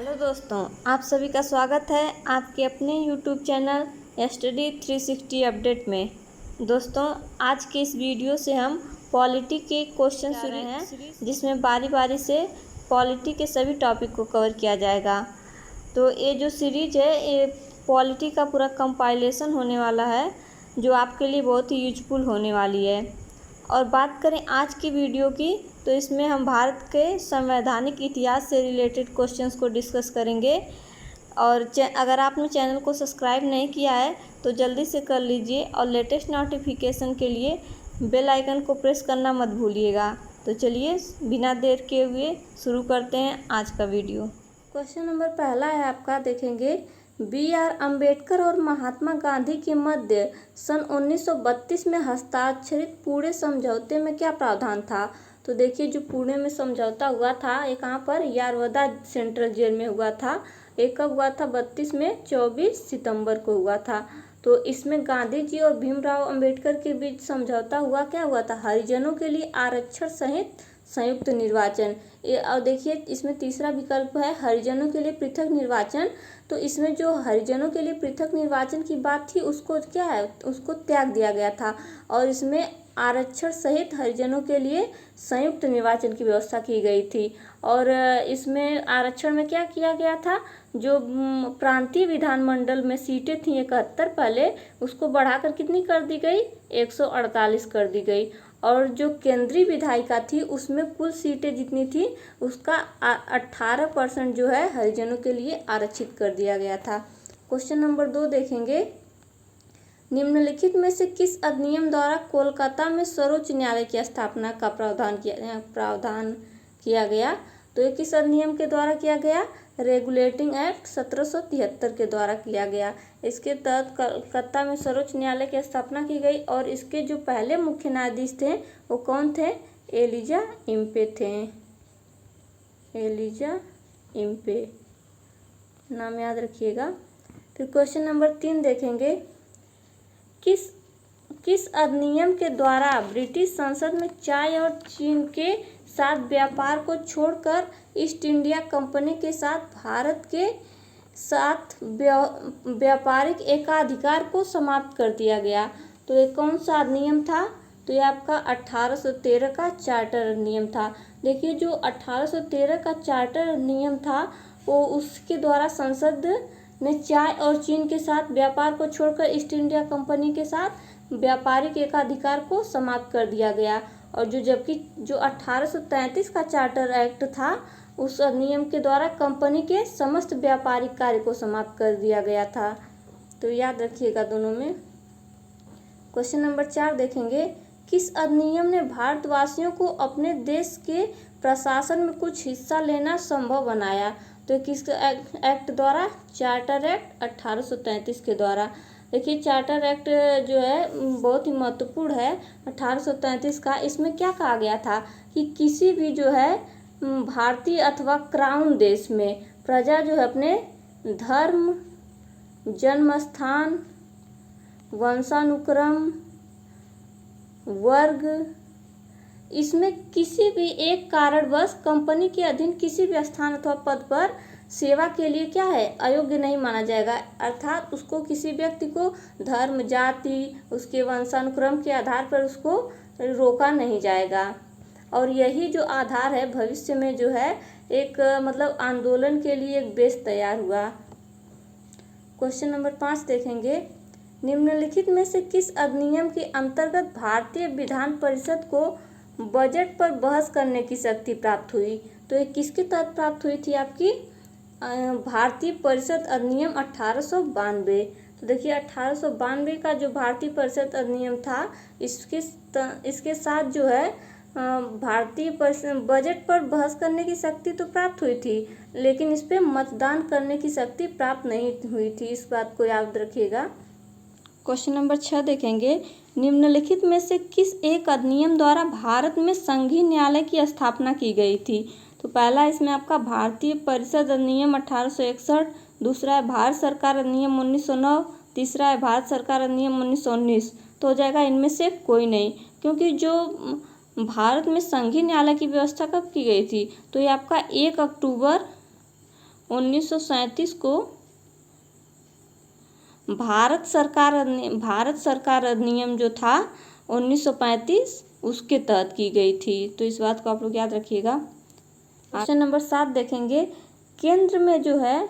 Hello दोस्तों, आप सभी का स्वागत है आपके अपने यूट्यूब चैनल स्टडी 360 अपडेट में। दोस्तों, आज के इस वीडियो से हम पॉलिटी के क्वेश्चन शुरू हैं, जिसमें बारी बारी से पॉलिटी के सभी टॉपिक को कवर किया जाएगा। तो ये जो सीरीज है, ये पॉलिटी का पूरा कंपाइलेशन होने वाला है, जो आपके लिए बहुत ही यूजफुल होने वाली है। और बात करें आज की वीडियो की, तो इसमें हम भारत के संवैधानिक इतिहास से रिलेटेड क्वेश्चंस को डिस्कस करेंगे। और अगर आपने चैनल को सब्सक्राइब नहीं किया है तो जल्दी से कर लीजिए, और लेटेस्ट नोटिफिकेशन के लिए बेल आइकन को प्रेस करना मत भूलिएगा। तो चलिए बिना देर किए हुए शुरू करते हैं आज का वीडियो। क्वेश्चन नंबर पहला है आपका, देखेंगे B.R. अम्बेडकर और महात्मा गांधी के मध्य सन 1932 में हस्ताक्षरित पुणे समझौते में क्या प्रावधान था। तो देखिए, जो पुणे में समझौता हुआ था, ये कहाँ पर, यारवदा सेंट्रल जेल में हुआ था। ये कब हुआ था, 32 में 24 सितंबर को हुआ था। तो इसमें गांधी जी और भीमराव अम्बेडकर के बीच समझौता हुआ, क्या हुआ था, हरिजनों के लिए आरक्षण सहित संयुक्त निर्वाचन। ये और देखिए, इसमें तीसरा विकल्प है हरिजनों के लिए पृथक निर्वाचन। तो इसमें जो हरिजनों के लिए पृथक निर्वाचन की बात थी, उसको क्या है, उसको त्याग दिया गया था, और इसमें आरक्षण सहित हरिजनों के लिए संयुक्त निर्वाचन की व्यवस्था की गई थी। और इसमें आरक्षण में क्या किया गया था, जो प्रांतीय विधानमंडल में सीटें थी 71 पहले, उसको बढ़ाकर कितनी कर दी गई, 148 कर दी गई। और जो केंद्रीय विधायिका थी, उसमें कुल सीटें जितनी थी, उसका 18% जो है हरिजनों के लिए आरक्षित कर दिया गया था। क्वेश्चन नंबर 2 देखेंगे, निम्नलिखित में से किस अधिनियम द्वारा कोलकाता में सर्वोच्च न्यायालय की स्थापना का प्रावधान किया गया। तो ये किस अधिनियम के द्वारा किया गया, रेगुलेटिंग एक्ट 1773 के द्वारा किया गया। इसके तहत कलकत्ता में सर्वोच्च न्यायालय की स्थापना की गई, और इसके जो पहले मुख्य न्यायाधीश थे वो कौन थे, एलिजा इम्पे थे। एलिजा इम्पे नाम याद रखिएगा। फिर क्वेश्चन नंबर 3 देखेंगे, किस अधिनियम के द्वारा ब्रिटिश संसद में चाय और चीन के साथ व्यापार को छोड़कर ईस्ट इंडिया कंपनी के साथ भारत के साथ व्यापारिक एकाधिकार को समाप्त कर दिया गया। तो ये कौन सा अधिनियम था, तो ये आपका 1813 का चार्टर अधिनियम था। देखिए, जो 1813 का चार्टर अधिनियम था, वो उसके द्वारा संसद ने चाय और चीन के साथ व्यापार को छोड़कर ईस्ट इंडिया कंपनी के साथ व्यापारिक एकाधिकार को समाप्त कर दिया गया। और जबकि जो 1833 का चार्टर एक्ट था, उस अधिनियम के द्वारा कंपनी के समस्त व्यापारिक कार्य को समाप्त कर दिया गया था। तो याद रखिएगा दोनों में। क्वेश्चन नंबर 4 देखेंगे, किस अधिनियम ने भारतवासियों को अपने देश के प्रशासन में कुछ हिस्सा लेना संभव बनाया। तो किस एक्ट द्वारा, चार्टर एक्ट 1833 के द्वारा। देखिए, चार्टर एक्ट जो है बहुत ही महत्वपूर्ण है 1833 का। इसमें क्या कहा गया था कि किसी भी जो है भारतीय अथवा क्राउन देश में प्रजा जो है अपने धर्म, जन्म स्थान, वंशानुक्रम, वर्ग, इसमें किसी भी एक कारणवश कंपनी के अधीन किसी भी स्थान अथवा पद पर सेवा के लिए क्या है, अयोग्य नहीं माना जाएगा। अर्थात उसको किसी व्यक्ति को धर्म, जाति, उसके वंशानुक्रम के आधार पर उसको रोका नहीं जाएगा। और यही जो आधार है, भविष्य में जो है एक मतलब आंदोलन के लिए एक बेस तैयार हुआ। क्वेश्चन नंबर 5 देखेंगे, निम्नलिखित में से किस अधिनियम के अंतर्गत भारतीय विधान परिषद को बजट पर बहस करने की शक्ति प्राप्त हुई। तो ये किसके तहत प्राप्त हुई थी, आपकी भारतीय परिषद अधिनियम 1892। तो देखिए, 1892 का जो भारतीय परिषद अधिनियम था, इसके साथ जो है भारतीय बजट पर बहस करने की शक्ति तो प्राप्त हुई थी, लेकिन इस पे मतदान करने की शक्ति प्राप्त नहीं हुई थी। इस बात को याद रखिएगा। क्वेश्चन नंबर 6 देखेंगे, निम्नलिखित में से किस एक अधिनियम द्वारा भारत में संघीय न्यायालय की स्थापना की गई थी। तो पहला इसमें आपका भारतीय परिषद अधिनियम 1861, दूसरा है भारत सरकार अधिनियम 1909, तीसरा है भारत सरकार अधिनियम 1919। तो हो जाएगा इनमें से कोई नहीं, क्योंकि जो भारत में संघीय न्यायालय की व्यवस्था कब की गई थी, तो ये आपका 1 अक्टूबर 1937 को भारत सरकार अधिनियम जो था 1935 उसके तहत की गई थी। तो इस बात को आप लोग याद रखिएगा। क्वेश्चन नंबर 7 देखेंगे, केंद्र में जो है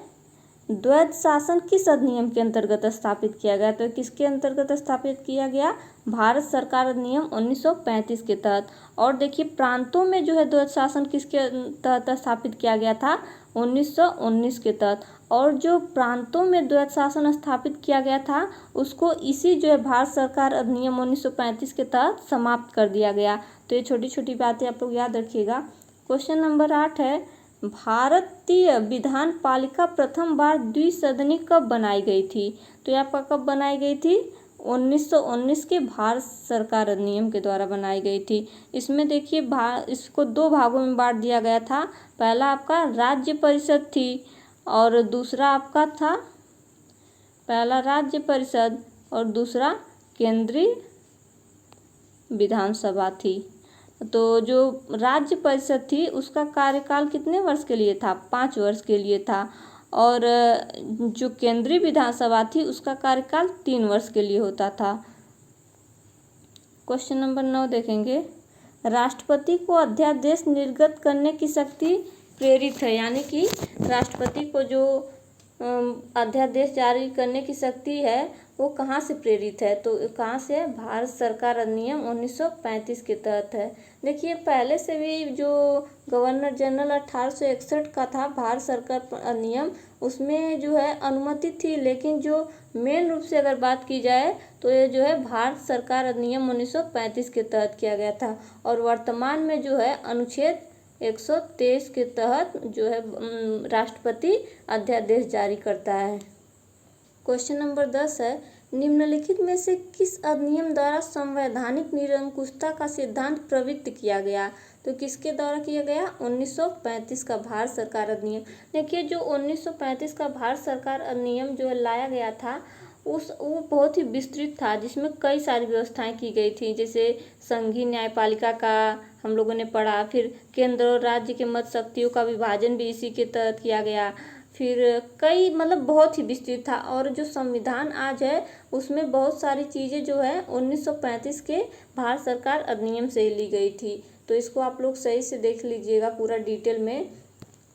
द्वैध शासन किस अधिनियम के अंतर्गत स्थापित किया गया? तो किसके अंतर्गत स्थापित किया गया? भारत सरकार अधिनियम 1935 के तहत। और देखिए प्रांतों में जो है द्वैध शासन किसके तहत स्थापित किया गया था? 1919 के तहत। और जो प्रांतों में द्वैध शासन स्थापित किया गया था उसको इसी जो है भारत सरकार अधिनियम 1935 के तहत समाप्त कर दिया गया। तो ये छोटी छोटी बातें आप लोग याद रखिएगा। क्वेश्चन नंबर 8 है, भारतीय विधान पालिका प्रथम बार द्विसदनी कब बनाई गई थी? तो ये आपका कब बनाई गई थी? 1919 के भारत सरकार अधिनियम के द्वारा बनाई गई थी। इसमें देखिए इसको 2 भागों में बांट दिया गया था। पहला आपका राज्य परिषद थी और दूसरा आपका था, पहला राज्य परिषद और दूसरा केंद्रीय विधानसभा थी। तो जो राज्य परिषद थी उसका कार्यकाल कितने वर्ष के लिए था? 5 वर्ष के लिए था। और जो केंद्रीय विधानसभा थी उसका कार्यकाल 3 वर्ष के लिए होता था। क्वेश्चन नंबर 9 देखेंगे, राष्ट्रपति को अध्यादेश निर्गत करने की शक्ति प्रेरित है, यानी कि राष्ट्रपति को जो अध्यादेश जारी करने की शक्ति है वो कहाँ से प्रेरित है? तो कहाँ से? भारत सरकार अधिनियम 1935 के तहत है। देखिए पहले से भी जो गवर्नर जनरल 1861 का था भारत सरकार अधिनियम, उसमें जो है अनुमति थी, लेकिन जो मेन रूप से अगर बात की जाए तो ये जो है भारत सरकार अधिनियम 1935 के तहत किया गया था। और वर्तमान में जो है अनुच्छेद 123 के तहत जो है राष्ट्रपति अध्यादेश जारी करता है। क्वेश्चन नंबर 10 है, निम्नलिखित में से किस अधिनियम द्वारा संवैधानिक निरंकुशता का सिद्धांत प्रवृत्त किया गया? तो किसके द्वारा किया गया? 1935 का भारत सरकार अधिनियम। देखिए जो 1935 का भारत सरकार अधिनियम जो लाया गया था वो बहुत ही विस्तृत था, जिसमें कई सारी व्यवस्थाएं की गई थी। जैसे संघीय न्यायपालिका का हम लोगों ने पढ़ा, फिर केंद्र और राज्य के मत शक्तियों का विभाजन भी इसी के तहत किया गया। फिर कई बहुत ही विस्तृत था। और जो संविधान आज है उसमें बहुत सारी चीज़ें जो है 1935 के भारत सरकार अधिनियम से ही ली गई थी। तो इसको आप लोग सही से देख लीजिएगा पूरा डिटेल में।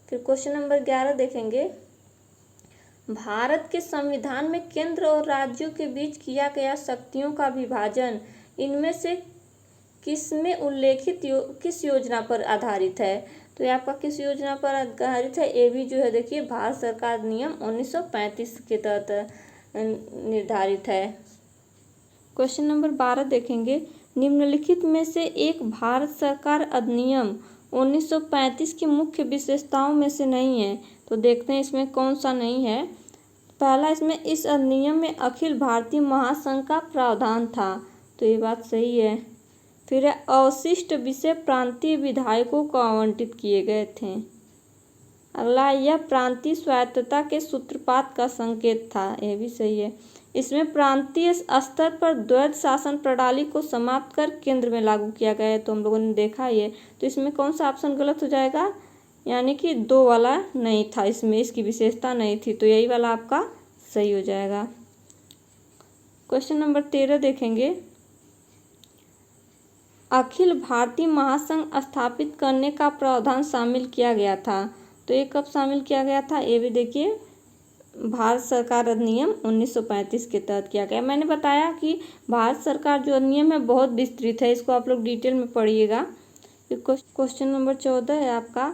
फिर क्वेश्चन नंबर 11 देखेंगे, भारत के संविधान में केंद्र और राज्यों के बीच किया गया शक्तियों का विभाजन इनमें से किसमें उल्लेखित किस योजना पर आधारित है? तो ये आपका किस योजना पर आधारित है? ये भी जो है देखिए भारत सरकार अधिनियम 1935 के तहत निर्धारित है। क्वेश्चन नंबर 12 देखेंगे, निम्नलिखित में से एक भारत सरकार अधिनियम 1935 की मुख्य विशेषताओं में से नहीं है। तो देखते हैं इसमें कौन सा नहीं है। पहला, इसमें इस अधिनियम में अखिल भारतीय महासंघ का प्रावधान था। तो ये बात सही है। फिर अवशिष्ट विषय प्रांतीय विधायकों को आवंटित किए गए थे। अगला, यह प्रांतीय स्वायत्तता के सूत्रपात का संकेत था। यह भी सही है। इसमें प्रांतीय स्तर पर द्वैध शासन प्रणाली को समाप्त कर केंद्र में लागू किया गया है। तो हम लोगों ने देखा ये। तो इसमें कौन सा ऑप्शन गलत हो जाएगा? यानी कि 2 वाला नहीं था, इसमें इसकी विशेषता नहीं थी। तो यही वाला आपका सही हो जाएगा। क्वेश्चन नंबर 13 देखेंगे, अखिल भारतीय महासंघ स्थापित करने का प्रावधान शामिल किया गया था। तो ये कब शामिल किया गया था? ये भी देखिए भारत सरकार अधिनियम 1935 के तहत किया गया। मैंने बताया कि भारत सरकार जो अधिनियम है बहुत विस्तृत है, इसको आप लोग डिटेल में पढ़िएगा। क्वेश्चन नंबर 14 है आपका,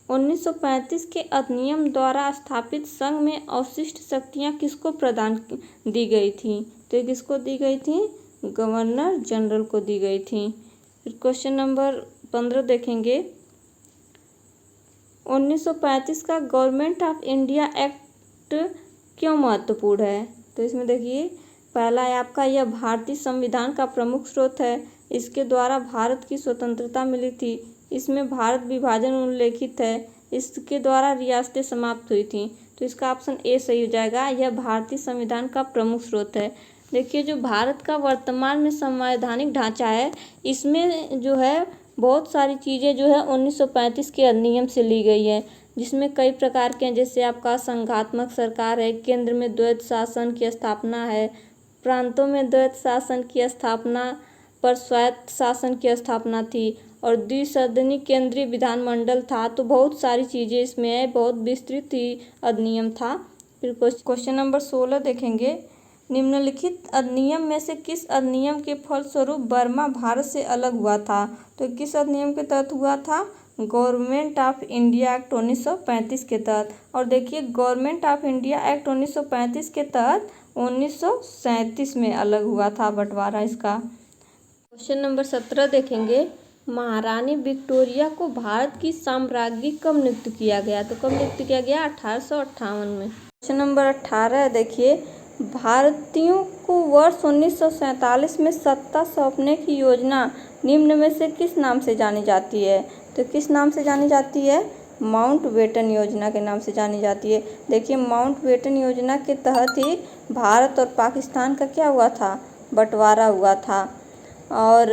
1935 के अधिनियम द्वारा स्थापित संघ में अवशिष्ट शक्तियाँ किसको प्रदान दी गई थी? तो ये किसको दी गई थी? गवर्नर जनरल को दी गई थी। फिर क्वेश्चन नंबर 15 देखेंगे, 1935 का गवर्नमेंट ऑफ इंडिया एक्ट क्यों महत्वपूर्ण है? तो इसमें देखिए पहला है आपका, यह भारतीय संविधान का प्रमुख स्रोत है। इसके द्वारा भारत की स्वतंत्रता मिली थी। इसमें भारत विभाजन उल्लेखित है। इसके द्वारा रियासतें समाप्त हुई थी। तो इसका ऑप्शन ए सही हो जाएगा। यह भारतीय संविधान का प्रमुख स्रोत है। देखिए जो भारत का वर्तमान में संवैधानिक ढांचा है इसमें जो है बहुत सारी चीज़ें जो है 1935 के अधिनियम से ली गई है, जिसमें कई प्रकार के हैं, जैसे आपका संघात्मक सरकार है, केंद्र में द्वैत शासन की स्थापना है, प्रांतों में द्वैत शासन की स्थापना पर स्वायत्त शासन की स्थापना थी, और द्विसदनी केंद्रीय विधानमंडल था। तो बहुत सारी चीज़ें इसमें है, बहुत विस्तृत ही अधिनियम था। फिर क्वेश्चन नंबर 16 देखेंगे, निम्नलिखित अधिनियम में से किस अधिनियम के फलस्वरूप बर्मा भारत से अलग हुआ था? तो किस अधिनियम के तहत हुआ था? गवर्नमेंट ऑफ इंडिया एक्ट 1935 के तहत। और देखिए, गवर्नमेंट ऑफ इंडिया एक्ट 1935 के तहत 1937 में अलग हुआ था बंटवारा इसका। क्वेश्चन नंबर 17 देखेंगे, महारानी विक्टोरिया को भारत की साम्राज्ञी कब नियुक्त किया गया? तो कब नियुक्त किया गया? 1858 में। क्वेश्चन नंबर 18 देखिए, भारतीयों को वर्ष 1947 में सत्ता सौंपने की योजना निम्न में से किस नाम से जानी जाती है? तो किस नाम से जानी जाती है? माउंटबेटन योजना के नाम से जानी जाती है। देखिए, माउंटबेटन योजना के तहत ही भारत और पाकिस्तान का क्या हुआ था? बंटवारा हुआ था। और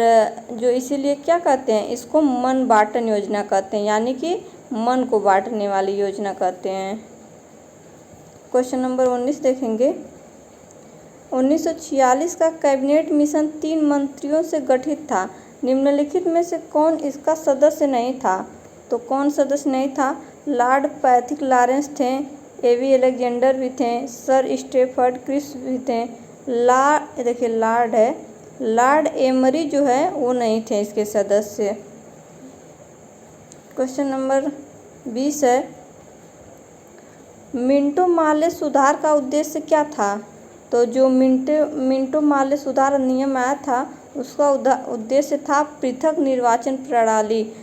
जो इसीलिए क्या कहते हैं, इसको मन बांटन योजना कहते हैं, यानी कि मन को बांटने वाली योजना कहते हैं। क्वेश्चन नंबर 19 देखेंगे, 1946 का कैबिनेट मिशन 3 मंत्रियों से गठित था, निम्नलिखित में से कौन इसका सदस्य नहीं था? तो कौन सदस्य नहीं था? लॉर्ड पैथिक लॉरेंस थे, एवी अलेक्जेंडर भी थे, सर स्टेफर्ड क्रिप्स भी थे, देखिए लॉर्ड है, लॉर्ड एमरी जो है वो नहीं थे इसके सदस्य। क्वेश्चन नंबर 20 है, मिंटो मार्ले सुधार का उद्देश्य क्या था? तो जो मिंटो मार्ले सुधार अधिनियम आया था उसका उद्देश्य था पृथक निर्वाचन प्रणाली।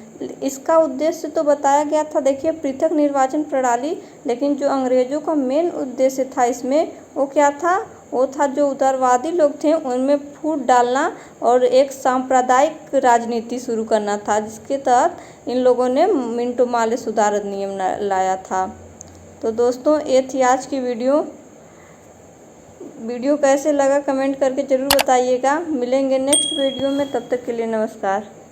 इसका उद्देश्य तो बताया गया था, देखिए पृथक निर्वाचन प्रणाली, लेकिन जो अंग्रेजों का मेन उद्देश्य था इसमें वो क्या था? वो था जो उदारवादी लोग थे उनमें फूट डालना और एक सांप्रदायिक राजनीति शुरू करना था, जिसके तहत इन लोगों ने मिंटो मार्ले सुधार अधिनियम लाया था। तो दोस्तों, ये थी आज की वीडियो कैसे लगा कमेंट करके ज़रूर बताइएगा। मिलेंगे नेक्स्ट वीडियो में, तब तक के लिए नमस्कार।